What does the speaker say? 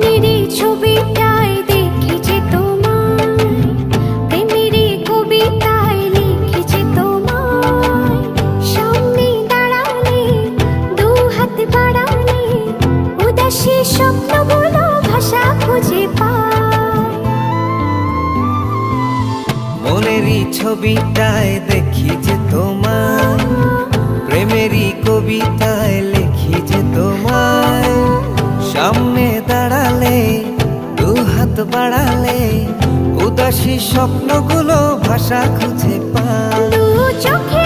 মনেরই ছবিটায় দেখেছি তোমায়, প্রেমেরই কবিতায় লিখেছি তোমায়। সামনে দাঁড়ালে, দু হাত বাড়ালে, উদাসী স্বপ্নগুলো ভাষা খুঁজে পায়। মনেরই ছবিটায় দেখি যে তোমায়, প্রেমেরই কবিতায় লিখি যে তোমায়। সামনে দাঁড়ালে, দু হাত বাড়ালে, উদাসী স্বপ্নগুলো ভাষা খুঁজে পায়। দু চোখে